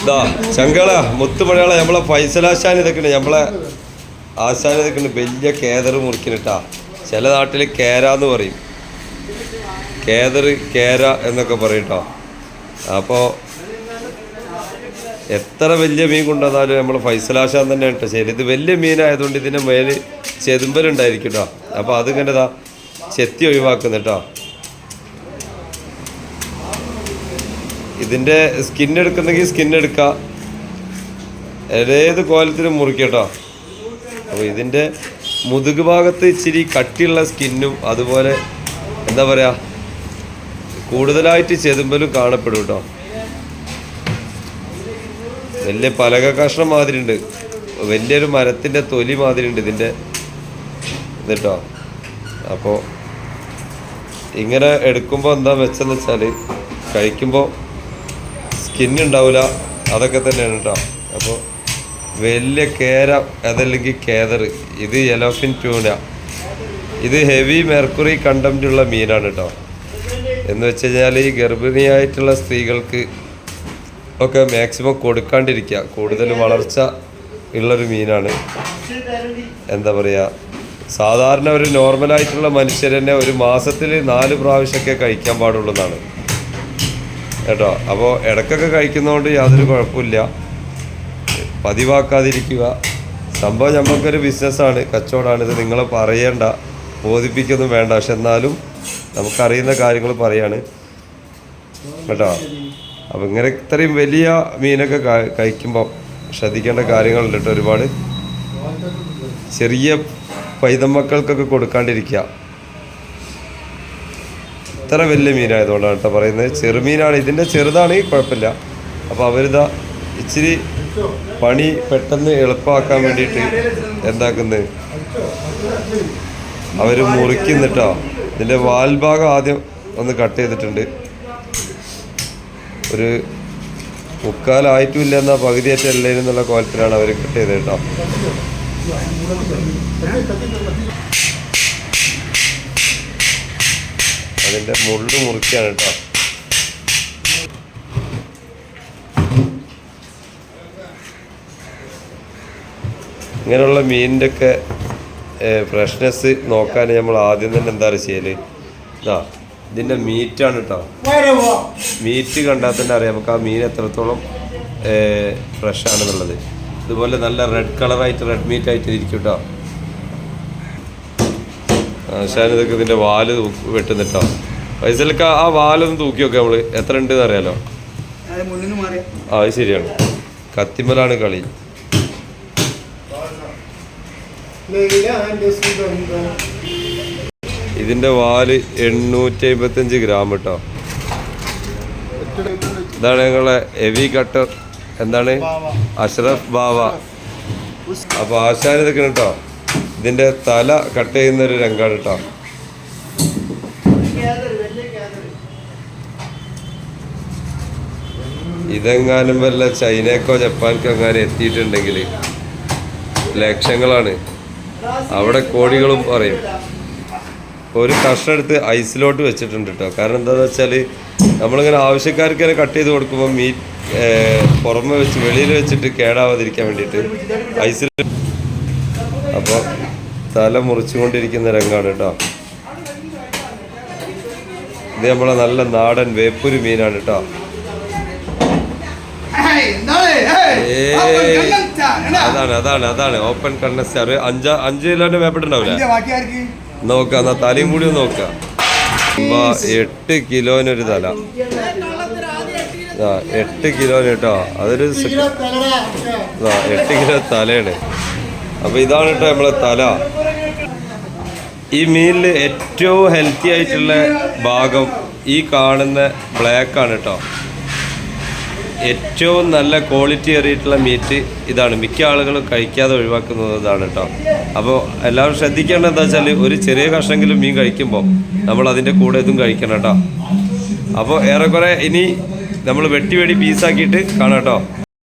ഇതാ ചങ്കള മുത്തുമണികളെ നമ്മളെ ഫൈസലാശാൻ ഇതൊക്കെ നമ്മളെ ആശാൻ ഇതൊക്കെ വലിയ കേദർ മുറിക്കണിട്ടാ. ചില നാട്ടിൽ കേരാന്ന് പറയും, കേര എന്നൊക്കെ പറയും കേട്ടോ. അപ്പോൾ എത്ര വലിയ മീൻ കൊണ്ടുവന്നാലും നമ്മൾ ഫൈസലാശാൻ തന്നെയാണ് കേട്ടോ ശരി. ഇത് വലിയ മീനായതുകൊണ്ട് ഇതിൻ്റെ മേല് ചെതുമ്പലുണ്ടായിരിക്കും കേട്ടോ. അപ്പോൾ അതിങ്ങനെ ഇതാ ചെത്തി ഒഴിവാക്കുന്നു കേട്ടോ. ഇതിൻ്റെ സ്കിന്നെടുക്കുന്നെങ്കിൽ സ്കിന്നെടുക്കാം, ഏത് കോലത്തിലും മുറിക്കട്ടോ. അപ്പോൾ ഇതിൻ്റെ മുതുക് ഭാഗത്ത് ഇച്ചിരി കട്ടിയുള്ള സ്കിന്നും അതുപോലെ എന്താ പറയുക കൂടുതലായിട്ട് ചെതുമ്പലും കാണപ്പെടും കേട്ടോ. വലിയ പലക കഷ്ണം മാതിരി ഉണ്ട്, വലിയൊരു മരത്തിൻ്റെ തൊലി മാതിരി ഉണ്ട് ഇതിൻ്റെ ഇത് കേട്ടോ. അപ്പോൾ ഇങ്ങനെ എടുക്കുമ്പോൾ എന്താ വെച്ചെന്ന് വെച്ചാൽ കഴിക്കുമ്പോൾ സ്കിന്നുണ്ടാവില്ല, അതൊക്കെ തന്നെയാണ് കേട്ടോ. അപ്പോൾ വലിയ കേര അതല്ലെങ്കിൽ കേദർ, ഇത് യെലോഫിൻ ട്യൂന, ഇത് ഹെവി മെർക്കുറി കണ്ടംറ്റുള്ള മീനാണ് കേട്ടോ. എന്ന് വെച്ച് കഴിഞ്ഞാൽ ഈ ഗർഭിണിയായിട്ടുള്ള സ്ത്രീകൾക്ക് ഒക്കെ മാക്സിമം കൊടുക്കാണ്ടിരിക്കുക, കൂടുതൽ വളർച്ച ഉള്ളൊരു മീനാണ്. എന്താ പറയുക, സാധാരണ ഒരു നോർമലായിട്ടുള്ള മനുഷ്യർ തന്നെ ഒരു മാസത്തിൽ 4 പ്രാവശ്യമൊക്കെ കഴിക്കാൻ പാടുള്ളൂ എന്നാണ് കേട്ടോ. അപ്പോൾ ഇടയ്ക്കൊക്കെ കഴിക്കുന്നതുകൊണ്ട് യാതൊരു കുഴപ്പമില്ല, പതിവാക്കാതിരിക്കുക. സംഭവം നമുക്കൊരു ബിസിനസ്സാണ്, കച്ചവടമാണ്, ഇത് നിങ്ങളെ പറയേണ്ട, ബോധിപ്പിക്കൊന്നും വേണ്ട. പക്ഷെ എന്നാലും നമുക്കറിയുന്ന കാര്യങ്ങൾ പറയാണ് കേട്ടോ. അപ്പോൾ ഇങ്ങനെ ഇത്രയും വലിയ മീനൊക്കെ കഴിക്കുമ്പോൾ ശ്രദ്ധിക്കേണ്ട കാര്യങ്ങളുണ്ട് കേട്ടോ ഒരുപാട്. ചെറിയ പൈതമക്കൾക്കൊക്കെ കൊടുക്കാണ്ടിരിക്കുക. ഇത്ര വലിയ മീനായതുകൊണ്ടാണ് കേട്ടോ പറയുന്നത്. ചെറുമീനാണ്, ഇതിൻ്റെ ചെറുതാണെങ്കിൽ കുഴപ്പമില്ല. അപ്പോൾ അവരിതാ ഇച്ചിരി പണി പെട്ടെന്ന് എളുപ്പമാക്കാൻ വേണ്ടിയിട്ട് എന്താക്കുന്നത്, അവർ മുറിക്കുന്നിട്ടോ. ഇതിൻ്റെ വാൽഭാഗം ആദ്യം ഒന്ന് കട്ട് ചെയ്തിട്ടുണ്ട്. ഒരു 3/4 എന്നാൽ പകുതിയായിട്ട് എല്ലാവരും എന്നുള്ള കോലത്തിലാണ് അവർ കട്ട് ചെയ്തത് കേട്ടോ. അതിൻ്റെ മുള്ളു മുറിക്കാണ് കേട്ടോ. ഇങ്ങനെയുള്ള മീനിൻ്റെ ഒക്കെ ഫ്രഷ്നെസ് നോക്കാൻ നമ്മൾ ആദ്യം തന്നെ എന്താ ചെയ്യല്, ഇതാ ഇതിൻ്റെ മീറ്റാണ് കേട്ടോ. മീറ്റ് കണ്ടാൽ തന്നെ അറിയാം നമുക്ക് ആ മീൻ എത്രത്തോളം ഫ്രഷ് ആണെന്നുള്ളത്. ഇതുപോലെ നല്ല റെഡ് കളറായിട്ട് റെഡ് മീറ്റ് ആയിട്ട് ഇരിക്കും കേട്ടോ. ഇതൊക്കെ ഇതിൻ്റെ വാല് വെട്ടുന്നിട്ടോ. പൈസയിലൊക്കെ ആ വാലൊന്ന് തൂക്കി നോക്കാം നമ്മൾ എത്ര ഉണ്ടെന്ന് അറിയാലോ. ആ അത് ശരിയാണ്, കത്തിമലാണ് കളി. ഇതിൻ്റെ വാല് 855 ഗ്രാം കേട്ടോ. ഇതാണ് ഞങ്ങളെ ഹെവി കട്ടർ, എന്താണ് അഷ്റഫ് ബാവ. അപ്പോൾ ആശാൻ ഇതൊക്കെ കേട്ടോ. ഇതിൻ്റെ തല കട്ട് ചെയ്യുന്നൊരു രംഗാണ് കേട്ടോ. ഇതെങ്ങാനും വല്ല ചൈനക്കോ ജപ്പാൻക്കോ എങ്ങാനും എത്തിയിട്ടുണ്ടെങ്കിൽ ലക്ഷങ്ങളാണ്, അവിടെ കോടികളും പറയും. ഒരു കഷ്ണം എടുത്ത് ഐസിലോട്ട് വെച്ചിട്ടുണ്ട് കേട്ടോ. കാരണം എന്താണെന്ന് വെച്ചാൽ നമ്മളിങ്ങനെ ആവശ്യക്കാർക്ക് തന്നെ കട്ട് ചെയ്ത് കൊടുക്കുമ്പോൾ മീറ്റ് പുറമെ വെച്ച് വെളിയിൽ വെച്ചിട്ട് കേടാവാതിരിക്കാൻ വേണ്ടിയിട്ട് ഐസിൽ. അപ്പോൾ തല മുറിച്ചുകൊണ്ടിരിക്കുന്ന രംഗമാണ് കേട്ടോ. ഇത് നമ്മളെ നല്ല നാടൻ വേപ്പൂര് മീനാണ് കേട്ടോ. അതാണ് ഓപ്പൺ കണ്ണസ്റ്റാർ. 5 കിലോന്റെ വേപ്പിട്ടുണ്ടാവില്ലേ, നോക്കാം. എന്നാ തലയും കൂടി നോക്കാം. 8 കിലോനൊരു തല, 8 കിലോന് കേട്ടോ. അതൊരു 8 കിലോ തലയാണ്. അപ്പൊ ഇതാണ് കേട്ടോ നമ്മളെ തല. ഈ മീനിൽ ഏറ്റവും ഹെൽത്തി ആയിട്ടുള്ള ഭാഗം ഈ കാണുന്ന ബ്ലാക്ക് ആണ് കേട്ടോ. ഏറ്റവും നല്ല ക്വാളിറ്റി ഏറിയിട്ടുള്ള മീറ്റ് ഇതാണ്. മിക്ക ആളുകളും കഴിക്കാതെ ഒഴിവാക്കുന്നത് ഇതാണ് കേട്ടോ. അപ്പോൾ എല്ലാവരും ശ്രദ്ധിക്കേണ്ടത് എന്താ വെച്ചാൽ ഒരു ചെറിയ കഷ്ണമെങ്കിലും മീൻ കഴിക്കുമ്പോൾ നമ്മൾ അതിൻ്റെ കൂടെ ഇതും കഴിക്കണം കേട്ടോ. അപ്പോൾ ഏറെക്കുറെ ഇനി നമ്മൾ വെട്ടി പീസാക്കിയിട്ട് കാണാം കേട്ടോ.